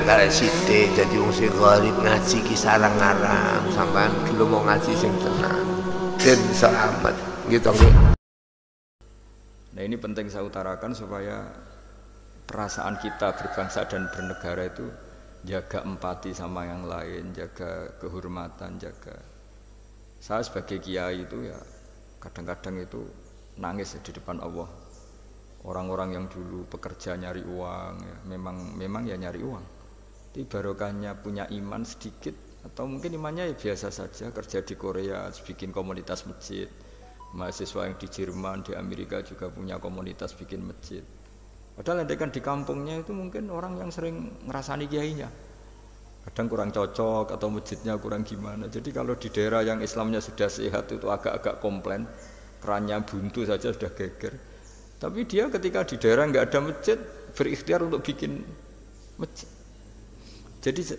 lek sithik dadi wong sing gharib ngaji ki sarang-arang sampean dulu mau ngaji sing tenan ben selamat gitu nggih. Nah ini penting saya utarakan supaya perasaan kita berbangsa dan bernegara itu jaga empati sama yang lain, jaga kehormatan, jaga. Saya sebagai kiai itu ya kadang-kadang itu nangis di depan Allah. Orang-orang yang dulu bekerja nyari uang, ya, memang ya nyari uang. Tapi barokahnya punya iman sedikit atau mungkin imannya ya biasa saja, kerja di Korea, bikin komunitas masjid. Mahasiswa yang di Jerman, di Amerika juga punya komunitas bikin masjid. Padahal kan di kampungnya itu mungkin orang yang sering ngerasani kiainya. Kadang kurang cocok atau masjidnya kurang gimana. Jadi kalau di daerah yang Islamnya sudah sehat itu agak-agak komplain, kerannya buntu saja sudah geger. Tapi dia ketika di daerah nggak ada masjid berikhtiar untuk bikin masjid. Jadi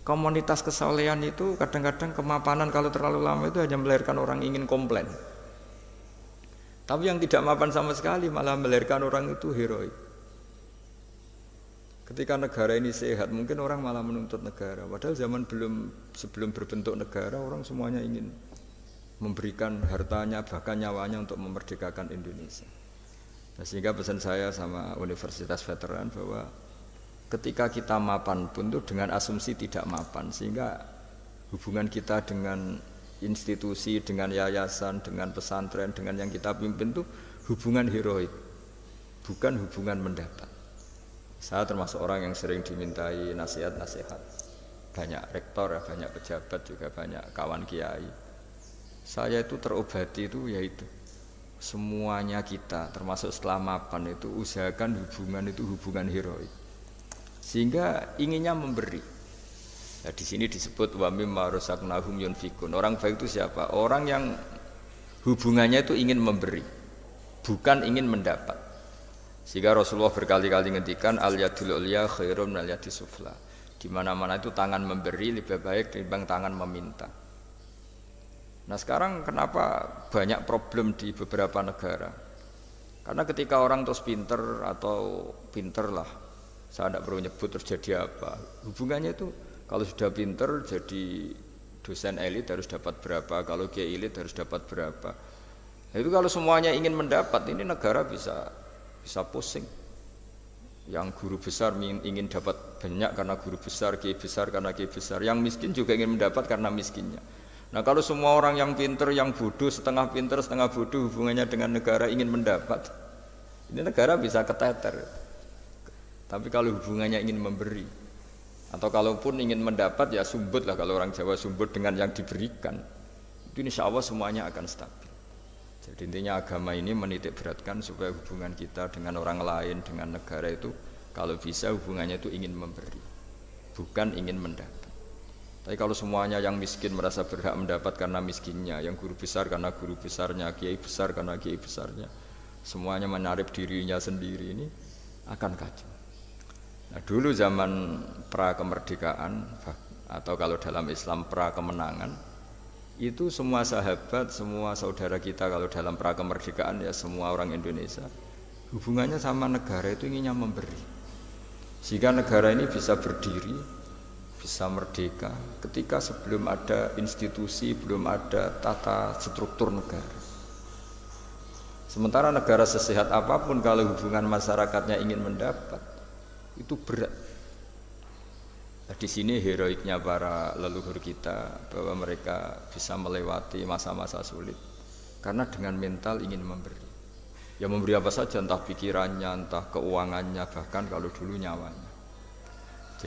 komunitas kesolehan itu kadang-kadang kemapanan kalau terlalu lama itu hanya melahirkan orang ingin komplain. Tapi yang tidak mapan sama sekali malah melahirkan orang itu heroik. Ketika negara ini sehat, mungkin orang malah menuntut negara. Padahal sebelum berbentuk negara, orang semuanya ingin memberikan hartanya, bahkan nyawanya untuk memerdekakan Indonesia. Nah, sehingga pesan saya sama Universitas Veteran bahwa ketika kita mapan pun itu dengan asumsi tidak mapan, sehingga hubungan kita dengan institusi, dengan yayasan, dengan pesantren, dengan yang kita pimpin itu hubungan heroik, bukan hubungan mendapat. Saya termasuk orang yang sering dimintai nasihat-nasihat. Banyak rektor, banyak pejabat, juga banyak kawan kiai. Saya itu terobati itu yaitu semuanya kita, termasuk setelah mapan itu usahakan hubungan itu hubungan heroik. Sehingga inginnya memberi. Nah, di sini disebut wa mimma razaqnahum yunfikun. Orang baik itu siapa? Orang yang hubungannya itu ingin memberi, bukan ingin mendapat. Sehingga Rasulullah berkali-kali ngendikan al-yadul ulya khairum minal yadis sufla. Di mana-mana itu tangan memberi lebih baik dibanding tangan meminta. Nah, sekarang kenapa banyak problem di beberapa negara? Karena ketika orang terus pinter atau pinter lah, saya tidak perlu nyebut terus jadi apa. Hubungannya itu kalau sudah pinter jadi dosen elit harus dapat berapa, kalau kiai elit harus dapat berapa. Nah, itu kalau semuanya ingin mendapat, ini negara bisa pusing. Yang guru besar ingin dapat banyak karena guru besar, kiai besar karena kiai besar. Yang miskin juga ingin mendapat karena miskinnya. Nah, kalau semua orang yang pinter, yang bodoh, setengah pinter, setengah bodoh hubungannya dengan negara ingin mendapat, ini negara bisa keteter. Tapi kalau hubungannya ingin memberi, atau kalaupun ingin mendapat ya sumbut lah, kalau orang Jawa sumbut dengan yang diberikan, itu insya Allah semuanya akan stabil. Jadi intinya agama ini menitik beratkan supaya hubungan kita dengan orang lain, dengan negara itu kalau bisa hubungannya itu ingin memberi, bukan ingin mendapat. Tapi kalau semuanya yang miskin merasa berhak mendapat karena miskinnya, yang guru besar karena guru besarnya, kiai besar karena kiai besarnya, semuanya menarik dirinya sendiri, ini akan kacau. Nah, dulu zaman pra kemerdekaan atau kalau dalam Islam pra kemenangan, itu semua sahabat, semua saudara kita kalau dalam pra kemerdekaan ya semua orang Indonesia hubungannya sama negara itu inginnya memberi. Sehingga negara ini bisa berdiri, bisa merdeka ketika sebelum ada institusi, belum ada tata struktur negara. Sementara negara sesehat apapun kalau hubungan masyarakatnya ingin mendapat, itu berat. Nah, di sini heroiknya para leluhur kita bahwa mereka bisa melewati masa-masa sulit karena dengan mental ingin memberi. Ya memberi apa saja, entah pikirannya, entah keuangannya, bahkan kalau dulu nyawanya.